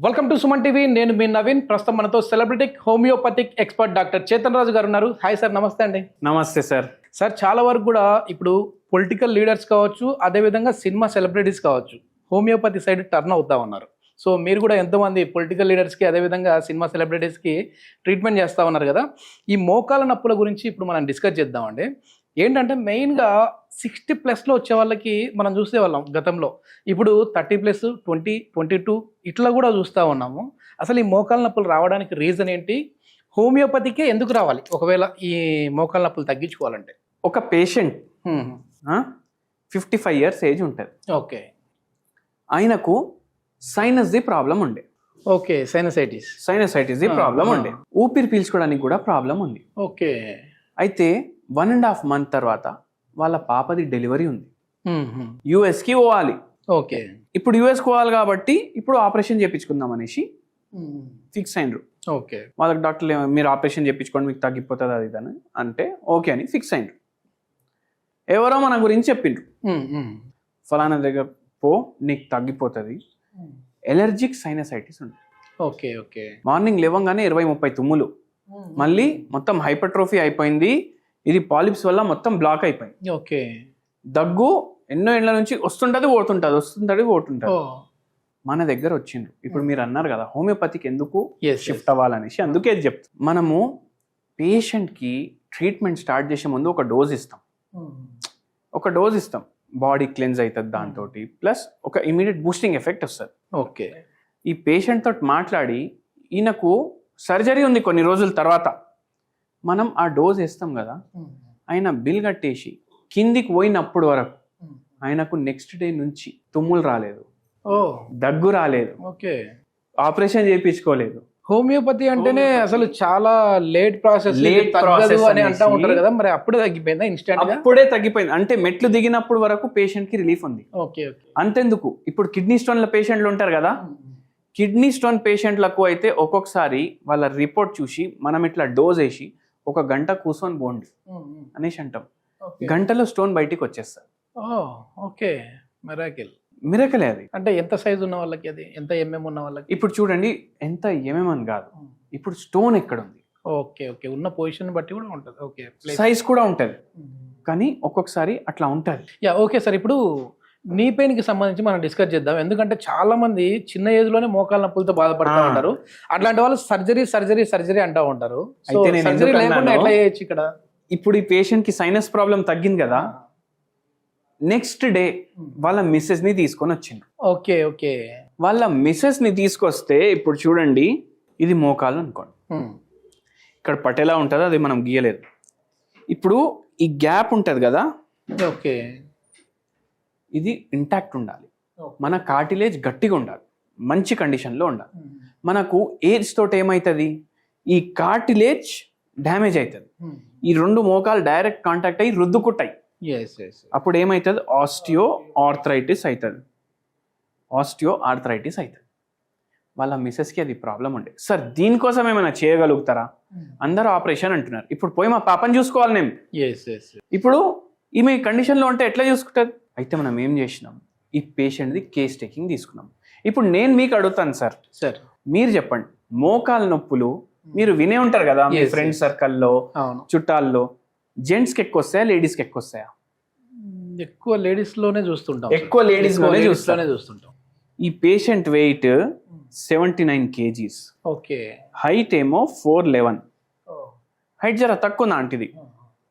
Welcome to Suman TV. నేను మీ నవీన్. ప్రస్తుతం మనతో సెలబ్రిటిక్ హోమియోపతిక్ ఎక్స్పర్ట్ డాక్టర్ చేతన్ రాజు గారు ఉన్నారు. హాయ్ సార్, నమస్తే అండి. నమస్తే సార్. సార్, చాలా వరకు కూడా ఇప్పుడు పొలిటికల్ లీడర్స్ కావచ్చు, అదేవిధంగా సినిమా సెలబ్రిటీస్ కావచ్చు, హోమియోపతి సైడ్ టర్న్ అవుతా ఉన్నారు. సో మీరు కూడా ఎంతోమంది పొలిటికల్ లీడర్స్కి అదేవిధంగా సినిమా సెలబ్రిటీస్కి ట్రీట్మెంట్ చేస్తూ ఉన్నారు కదా. ఈ మోకాల నొప్పుల గురించి ఇప్పుడు మనం డిస్కస్ చేద్దామండి. ఏంటంటే మెయిన్గా 60+ వచ్చే వాళ్ళకి మనం చూసే వాళ్ళం గతంలో. ఇప్పుడు 30+, 20, 22 ఇట్లా కూడా చూస్తూ ఉన్నాము. అసలు ఈ మోకాల నొప్పులు రావడానికి రీజన్ ఏంటి? హోమియోపతికే ఎందుకు రావాలి ఒకవేళ ఈ మోకాల నొప్పులు తగ్గించుకోవాలంటే? ఒక పేషెంట్ 55 years ఏజ్ ఉంటుంది. ఓకే. ఆయనకు సైనస్ ది ప్రాబ్లం ఉండే. ఓకే, సైనసైటిస్ ది ప్రాబ్లం ఉండే. ఊపిరి పీల్చుకోవడానికి కూడా ప్రాబ్లం ఉంది. ఓకే. అయితే 1.5 month తర్వాత వాళ్ళ పాపది డెలివరీ ఉంది. యుఎస్కి పోవాలి. ఓకే. ఇప్పుడు యుఎస్కి పోవాలి కాబట్టి ఇప్పుడు ఆపరేషన్ చేయించుకుందాం అనేసి ఫిక్స్ అయినరు. ఓకే. వాళ్ళకి డాక్టర్లు మీరు ఆపరేషన్ చేయించుకోండి, మీకు తగ్గిపోతుంది అది ఇదని అంటే ఓకే అని ఫిక్స్ అయినరు. ఎవరో మన గురించి చెప్పిండ్రు, ఫలానా దగ్గర పో నీకు తగ్గిపోతుంది, ఎలర్జిక్ సైనసైటిస్ ఉంది. ఓకే. ఓకే. మార్నింగ్ లేవంగానే 20-30 తుమ్ములు, మళ్ళీ మొత్తం హైపర్ట్రోఫీ అయిపోయింది, ఇది పాలిప్స్ వల్ల మొత్తం బ్లాక్ అయిపోయింది. ఓకే. దగ్గు ఎన్నో ఏళ్ల నుంచి వస్తుంటది పోతుంటది. మన దగ్గర వచ్చిండ్రు. ఇప్పుడు మీరు అన్నారు కదా హోమియోపతికి ఎందుకు షిఫ్ట్ అవ్వాలనేసి, అందుకే చెప్తాం. మనము పేషెంట్కి ట్రీట్మెంట్ స్టార్ట్ చేసే ముందు ఒక డోస్ ఇస్తాం. బాడీ క్లెన్స్ అవుతుంది దాంతో, ప్లస్ ఒక ఇమీడియట్ బూస్టింగ్ ఎఫెక్ట్ వస్తుంది. ఓకే. ఈ పేషెంట్ తోటి మాట్లాడి ఈయనకు సర్జరీ ఉంది కొన్ని రోజుల తర్వాత, మనం ఆ డోస్ వేస్తాం కదా, ఆయన బిల్ కట్టేసి కిందికి పోయినప్పుడు వరకు ఆయనకు నెక్స్ట్ డే నుంచి తుమ్ములు రాలేదు, దగ్గు రాలేదు, ఓకే, ఆపరేషన్ చేయించుకోలేదు. హోమియోపతి అంటేనే అసలు చాలా లేట్ ప్రాసెస్ అని అంటా ఉంటారు కదా, మరి అప్పుడే తగ్గిపోయిందా? ఇన్స్టెంట్ అప్పుడే తగ్గిపోయింది. అంటే మెట్లు దిగినప్పుడు వరకు పేషెంట్ కి రిలీఫ్ ఉంది. ఓకే. అంతెందుకు, ఇప్పుడు కిడ్నీ స్టోన్ల పేషెంట్లు ఉంటారు కదా, కిడ్నీ స్టోన్ పేషెంట్లకు అయితే ఒక్కొక్కసారి వాళ్ళ రిపోర్ట్ చూసి మనం ఇట్లా డోస్ వేసి 1 గంట కూర్చొని పోండి అనేసి అంటాం, గంటలో స్టోన్ బయటికి వచ్చేస్తారు. ఓకే. మిరకలే అది. అంటే ఎంత సైజ్ ఉన్న వాళ్ళకి, అది ఎంత ఎంఎం ఉన్న వాళ్ళకి? ఇప్పుడు చూడండి, ఎంత ఎంఎం అని కాదు, ఇప్పుడు స్టోన్ ఎక్కడ ఉంది. ఓకే. ఓకే. ఉన్న పొజిషన్ బట్టి కూడా ఉంటుంది. ఓకే. సైజ్ కూడా ఉంటుంది, కానీ ఒక్కొక్కసారి అట్లా ఉంటుంది. ఓకే సార్, ఇప్పుడు నీ పెయిన్కి సంబంధించి మనం డిస్కస్ చేద్దాం. ఎందుకంటే చాలా మంది చిన్న ఏజ్ లోనే మోకాల నొప్పులతో బాధపడుతూ ఉంటారు. అట్లాంటి వాళ్ళు సర్జరీ అంటూ ఉంటారు. సర్జరీ లేకుండా ఎట్లా చేయొచ్చు ఇక్కడ? ఇప్పుడు ఈ పేషెంట్ కి సైనస్ ప్రాబ్లం తగ్గింది కదా, నెక్స్ట్ డే వాళ్ళ మిస్సెస్ ని తీసుకొని వచ్చింది. ఓకే. ఓకే. వాళ్ళ మిస్సెస్ ని తీసుకొస్తే ఇప్పుడు చూడండి, ఇది మోకాలు అనుకోండి, ఇక్కడ పట్టేలా ఉంటుంది, అది మనం గీయలేదు. ఇప్పుడు ఈ గ్యాప్ ఉంటుంది కదా, ఓకే, ఇది ఇంటాక్ట్ ఉండాలి. మన కార్టిలేజ్ గట్టిగా ఉండాలి, మంచి కండిషన్లో ఉండాలి. మనకు ఏజ్ తోటి ఏమవుతుంది, ఈ కార్టిలేజ్ డ్యామేజ్ అవుతుంది, ఈ 2 మోకాలు డైరెక్ట్ కాంటాక్ట్ అయ్యి రుద్దుకుంటాయి. అప్పుడు ఏమవుతుంది, ఆస్టియో ఆర్థరైటిస్ అవుతుంది. వాళ్ళ మిస్సెస్కి అది ప్రాబ్లం ఉండే. సార్ దీనికోసం ఏమైనా చేయగలుగుతారా? అందరూ ఆపరేషన్ అంటున్నారు. ఇప్పుడు పోయి మా పాపని చూసుకోవాలి నేను. ఇప్పుడు ఈమె కండిషన్లో ఉంటే ఎట్లా చూసుకుంటుంది? అయితే మనం ఏం చేసినాం, ఈ పేషెంట్ది కేస్ టేకింగ్ తీసుకున్నాం. ఇప్పుడు నేను మీకు అడుగుతాను సార్, మీరు చెప్పండి, మోకాలు నొప్పులు మీరు వినే ఉంటారు కదా మీ ఫ్రెండ్ సర్కిల్లో, చుట్టాల్లో, జెంట్స్కి ఎక్కువ వస్తాయా, లేడీస్కి ఎక్కువ వస్తాయా? ఎక్కువ లేడీస్ లోనే చూస్తుంటాం. ఈ patient weight 79 kgs. Okay. Height ఏమో 4'11". హైట్ జర తక్కువ నాంటిది,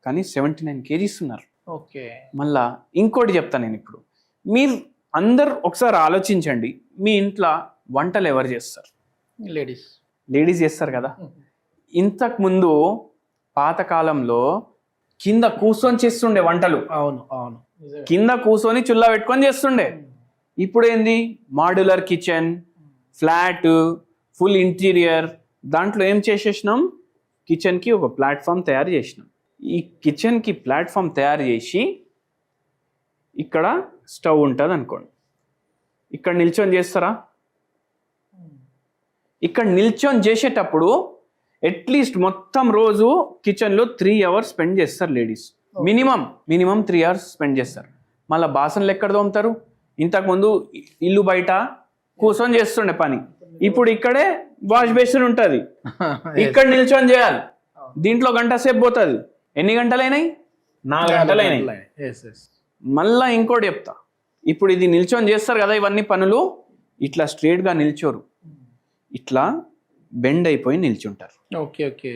కానీ 79 kgs ఉన్నారు. ఓకే. మళ్ళా ఇంకోటి చెప్తాను నేను. ఇప్పుడు మీరు అందరు ఒకసారి ఆలోచించండి, మీ ఇంట్లో వంటలు ఎవరు చేస్తారు? లేడీస్ చేస్తారు కదా. ఇంతకు ముందు పాతకాలంలో కింద కూర్చొని చేస్తుండే వంటలు. అవును. కింద కూర్చొని చుల్లా పెట్టుకొని చేస్తుండే. ఇప్పుడు ఏంది, modular kitchen, flat, full interior, దాంట్లో ఏం చేసేసినాం, కిచెన్కి ఒక ప్లాట్ఫామ్ తయారు చేసినాం. ఈ కిచెన్కి ప్లాట్ఫామ్ తయారు చేసి ఇక్కడ స్టవ్ ఉంటుంది అనుకోండి, ఇక్కడ నిల్చొని చేస్తారా? ఇక్కడ నిల్చొని చేసేటప్పుడు అట్లీస్ట్ మొత్తం రోజు కిచెన్లో 3 hours స్పెండ్ చేస్తారు లేడీస్. మినిమం 3 hours స్పెండ్ చేస్తారు. మళ్ళీ బాసనలు ఎక్కడ తోముతారు? ఇంతకుముందు ఇల్లు బయట కూర్చొని చేస్తుండే పని, ఇప్పుడు ఇక్కడే వాష్ బేసిన్ ఉంటది, ఇక్కడ నిల్చొని చేయాలి. దీంట్లో గంట సేపు పోతుంది. ఎన్ని గంటలైనాయి? 4 గంటలైనాయి. మళ్ళా ఇంకోటి చెప్తా, ఇప్పుడు ఇది నిల్చొని చేస్తారు కదా ఇవన్నీ పనులు, ఇట్లా స్ట్రేట్ గా నిల్చోరు, ఇట్లా బెండ్ అయిపోయి నిల్చుంటారు. ఓకే ఓకే,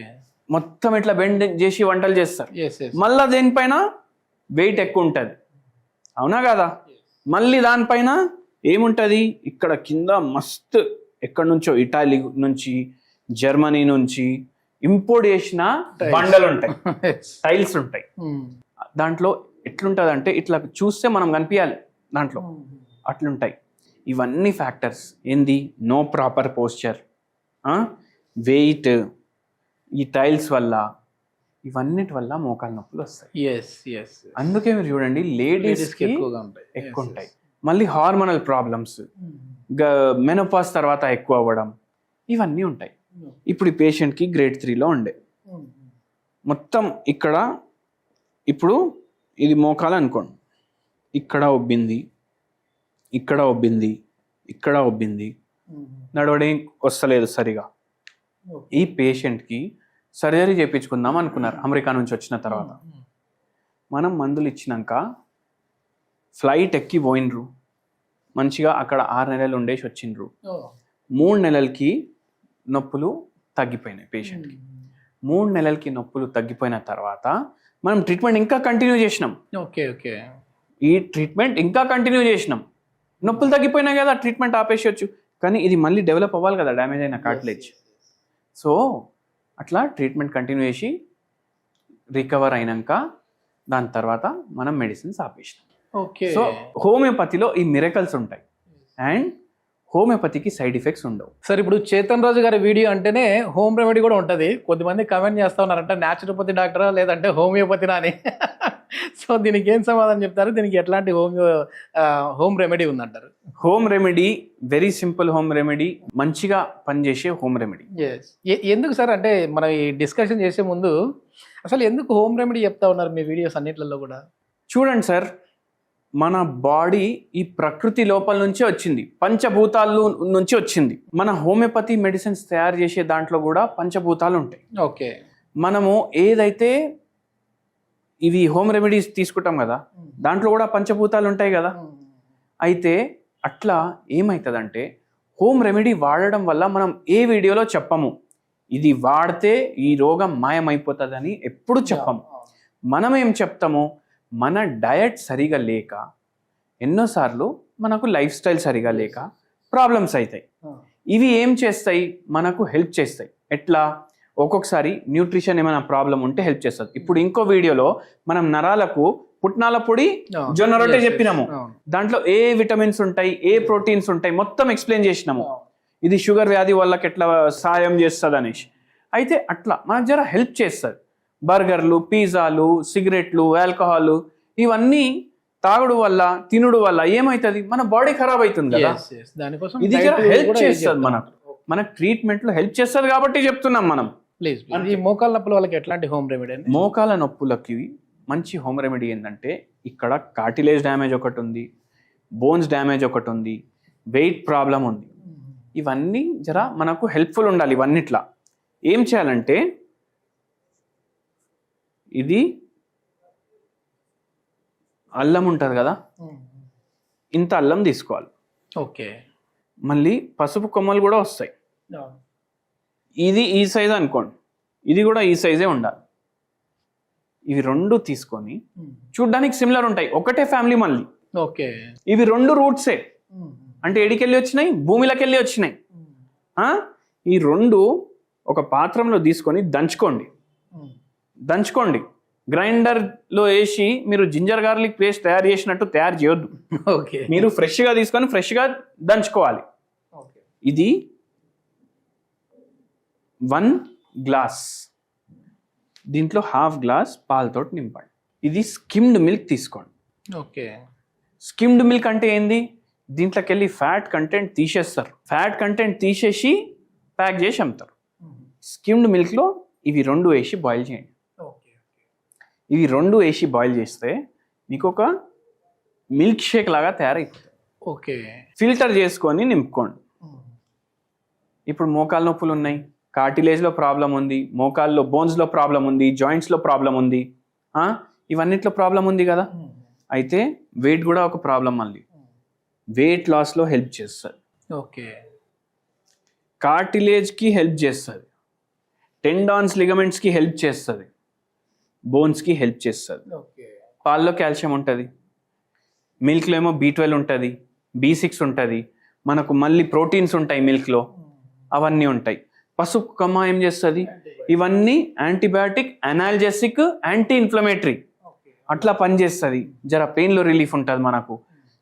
మొత్తం ఇట్లా బెండ్ చేసి వంటలు చేస్తారు. మళ్ళా దేనిపైన వెయిట్ ఎక్కువ ఉంటుంది, అవునా కదా? మళ్ళీ దానిపైన ఏముంటది, ఇక్కడ కింద మస్తు ఎక్కడి నుంచో ఇటాలీ నుంచి, జర్మనీ నుంచి ఇంపోర్ట్ చేసిన బండలు ఉంటాయి, టైల్స్ ఉంటాయి. దాంట్లో ఎట్లుంటది అంటే ఇట్లా చూస్తే మనం కనిపించాలి దాంట్లో, అట్లుంటాయి. ఇవన్నీ ఫ్యాక్టర్స్ ఏంది, నో ప్రాపర్ పోస్చర్, వెయిట్, ఈ టైల్స్ వల్ల, ఇవన్నిటి వల్ల మోకాలు నొప్పులు వస్తాయి. అందుకే మీరు చూడండి లేడీస్కి ఎక్కువ ఉంటాయి. మళ్ళీ హార్మోనల్ ప్రాబ్లమ్స్, మెనోపాజ్ తర్వాత ఎక్కువ అవ్వడం, ఇవన్నీ ఉంటాయి. ఇప్పుడు ఈ పేషెంట్కి గ్రేడ్ 3లో ఉండే మొత్తం ఇక్కడ, ఇప్పుడు ఇది మోకాలు అనుకోండి, ఇక్కడ ఉబ్బింది, ఇక్కడ ఉబ్బింది, ఇక్కడ ఉబ్బింది, నడవడం వస్తలేదు సరిగా. ఈ పేషెంట్కి సర్జరీ చేయించుకుందాం అనుకున్నారు అమెరికా నుంచి వచ్చిన తర్వాత. మనం మందులు ఇచ్చినాక ఫ్లైట్ ఎక్కి పోయినరు, మంచిగా అక్కడ 6 నెలలు ఉండేసి వచ్చిండ్రు. 3 నెలలకి నొప్పులు తగ్గిపోయినాయి పేషెంట్కి. 3 నెలలకి నొప్పులు తగ్గిపోయిన తర్వాత మనం ట్రీట్మెంట్ ఇంకా కంటిన్యూ చేసినాం. ఈ ట్రీట్మెంట్ ఇంకా కంటిన్యూ చేసినాం, నొప్పులు తగ్గిపోయినాయి కదా, ట్రీట్మెంట్ ఆపేసేయచ్చు. కానీ ఇది మళ్ళీ డెవలప్ అవ్వాలి కదా, డ్యామేజ్ అయిన కార్టిలేజ్. సో అట్లా ట్రీట్మెంట్ కంటిన్యూ చేసి రికవర్ అయినాక దాని తర్వాత మనం మెడిసిన్స్ ఆపేసినాం. సో హోమియోపతిలో ఈ మిరకల్స్ ఉంటాయి అండ్ హోమియోపతికి సైడ్ ఎఫెక్ట్స్ ఉండవు. సార్ ఇప్పుడు చేతన్ రాజు గారి వీడియో అంటేనే హోమ్ రెమెడీ కూడా ఉంటుంది. కొద్దిమంది కమెంట్ చేస్తూ ఉన్నారంటే న్యాచురోపతి డాక్టరా లేదంటే హోమియోపతినా అని. సో దీనికి ఏం సమాధానం చెప్తారు? దీనికి ఎట్లాంటి హోమ్ రెమెడీ ఉందంటారు? Home remedy very simple. Home remedy మంచిగా పనిచేసే హోమ్ రెమెడీ. ఎందుకు సార్ అంటే మనం ఈ డిస్కషన్ చేసే ముందు అసలు ఎందుకు హోమ్ రెమెడీ చెప్తా ఉన్నారు మీ వీడియోస్ అన్నిట్లలో కూడా? చూడండి సార్, మన బాడీ ఈ ప్రకృతి లోపల నుంచే వచ్చింది, పంచభూతాలు నుంచి వచ్చింది. మన హోమియోపతి మెడిసిన్స్ తయారు చేసే దాంట్లో కూడా పంచభూతాలు ఉంటాయి. ఓకే, మనము ఏదైతే ఇవి హోమ్ రెమెడీస్ తీసుకుంటాం కదా, దాంట్లో కూడా పంచభూతాలు ఉంటాయి కదా. అయితే అట్లా ఏమవుతుందంటే హోమ్ రెమెడీ వాడడం వల్ల మనం ఏ వీడియోలో చెప్పము ఇది వాడితే ఈ రోగం మాయమైపోతుందని ఎప్పుడు చెప్పము. మనం ఏం చెప్తాము, మన డయట్ సరిగా లేక, ఎన్నోసార్లు మనకు లైఫ్ స్టైల్ సరిగా లేక ప్రాబ్లమ్స్ అవుతాయి. ఇవి ఏం చేస్తాయి, మనకు హెల్ప్ చేస్తాయి. ఎట్లా? ఒక్కొక్కసారి న్యూట్రిషన్ ఏమైనా ప్రాబ్లం ఉంటే హెల్ప్ చేస్తుంది. ఇప్పుడు ఇంకో వీడియోలో మనం నరాలకు పుట్నాల పొడి, జొన్న రొట్టె చెప్పినాము. దాంట్లో ఏ విటమిన్స్ ఉంటాయి, ఏ ప్రోటీన్స్ ఉంటాయి మొత్తం ఎక్స్ప్లెయిన్ చేసినాము. ఇది షుగర్ వ్యాధి వాళ్ళకి ఎట్లా సాయం చేస్తుంది అనేసి. అయితే అట్లా మనకు జర హెల్ప్ చేస్తుంది. బర్గర్లు, పిజ్జాలు, సిగరెట్లు, ఆల్కహాల్ ఇవన్నీ తాగుడు వల్ల, తినుడు వల్ల ఏమవుతుంది, మన బాడీ ఖరాబ్ అవుతుంది కదా. దానికోసం ఇది జర హెల్ప్ చేస్తుంది, మన ట్రీట్మెంట్ లో హెల్ప్ చేస్తుంది కాబట్టి చెప్తున్నాం మనం. ప్లీజ్, ఈ మోకాల నొప్పుల వాళ్ళకి ఎట్లాంటి హోమ్ రెమెడీ? మోకాల నొప్పులకి మంచి హోమ్ రెమెడీ ఏంటంటే, ఇక్కడ కార్టిలేజ్ డ్యామేజ్ ఒకటి ఉంది, బోన్స్ డ్యామేజ్ ఒకటి ఉంది, వెయిట్ ప్రాబ్లం ఉంది. ఇవన్నీ జర మనకు హెల్ప్ఫుల్ ఉండాలి. ఇవన్నిట్లా ఏం చేయాలంటే, ఇది అల్లం ఉంటుంది కదా, ఇంత అల్లం తీసుకోవాలి. ఓకే, మళ్ళీ పసుపు కొమ్మలు కూడా వస్తాయి. ఇది ఈ సైజ్ అనుకోండి, ఇది కూడా ఈ సైజే ఉండాలి. ఇవి రెండు తీసుకొని, చూడ్డానికి సిమిలర్ ఉంటాయి, ఒకటే ఫ్యామిలీ మళ్ళీ. ఓకే, ఇవి 2 రూట్సే, అంటే ఎడికెళ్ళి వచ్చినాయి, భూమిలోకి వెళ్ళి వచ్చినాయి. ఈ 2 ఒక పాత్రలో తీసుకొని దంచుకోండి. గ్రైండర్లో వేసి మీరు జింజర్ గార్లిక్ పేస్ట్ తయారు చేసినట్టు తయారు చేయొద్దు. ఓకే, మీరు ఫ్రెష్గా తీసుకొని ఫ్రెష్గా దంచుకోవాలి. ఇది 1 గ్లాస్, దీంట్లో 1/2 గ్లాస్ పాలతో నింపండి. ఇది స్కిమ్డ్ మిల్క్ తీసుకోండి. ఓకే, స్కిమ్డ్ మిల్క్ అంటే ఏంది, దీంట్లోకి వెళ్ళి ఫ్యాట్ కంటెంట్ తీసేస్తారు. ఫ్యాట్ కంటెంట్ తీసేసి ప్యాక్ చేసి అమ్ముతారు. స్కిమ్డ్ మిల్క్లో ఇవి 2 వేసి బాయిల్ చేయండి. ఇవి 2 వేసి బాయిల్ చేస్తే మీకు ఒక మిల్క్ షేక్ లాగా తయారైపోతుంది. ఓకే, ఫిల్టర్ చేసుకొని నింపుకోండి. ఇప్పుడు మోకాలు నొప్పులు ఉన్నాయి, కార్టిలేజ్లో ప్రాబ్లం ఉంది, మోకాల్లో బోన్స్లో ప్రాబ్లం ఉంది, జాయింట్స్లో ప్రాబ్లం ఉంది, ఇవన్నిట్లో ప్రాబ్లం ఉంది కదా. అయితే వెయిట్ కూడా ఒక ప్రాబ్లం. మళ్ళీ వెయిట్ లాస్లో హెల్ప్ చేస్తుంది, ఓకే, కార్టిలేజ్కి హెల్ప్ చేస్తుంది, టెండాన్స్ లిగమెంట్స్కి హెల్ప్ చేస్తుంది, బోన్స్కి హెల్ప్ చేస్తుంది. ఓకే, పాల్లో కాల్షియం ఉంటుంది, మిల్క్లో ఏమో B12 ఉంటుంది, B6 ఉంటుంది, మనకు మళ్ళీ ప్రోటీన్స్ ఉంటాయి మిల్క్లో, అవన్నీ ఉంటాయి. పసుపు కొమ్మ ఏం చేస్తుంది, ఇవన్నీ యాంటీబయాటిక్, అనాల్జెసిక్, యాంటీ ఇన్ఫ్లమేటరీ అట్లా పనిచేస్తుంది. జర పెయిన్లో రిలీఫ్ ఉంటుంది మనకు.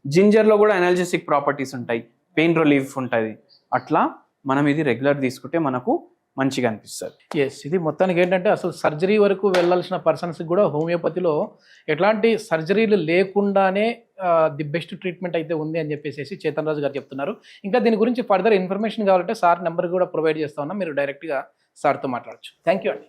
జింజర్లో కూడా అనాల్జెసిక్ ప్రాపర్టీస్ ఉంటాయి, పెయిన్ రిలీఫ్ ఉంటుంది. అట్లా మనం ఇది రెగ్యులర్ తీసుకుంటే మనకు మంచిగా అనిపిస్తుంది. ఎస్, ఇది మొత్తానికి ఏంటంటే అసలు సర్జరీ వరకు వెళ్ళాల్సిన పర్సన్స్కి కూడా హోమియోపతిలో ఎట్లాంటి సర్జరీలు లేకుండానే ది బెస్ట్ ట్రీట్మెంట్ అయితే ఉంది అని చెప్పేసి చేతన్ రాజు గారు చెప్తున్నారు. ఇంకా దీని గురించి ఫర్దర్ ఇన్ఫర్మేషన్ కావాలంటే సార్ నెంబర్ కూడా ప్రొవైడ్ చేస్తా ఉన్నా, మీరు డైరెక్ట్గా సార్తో మాట్లాడచ్చు. థ్యాంక్ యూ అండి.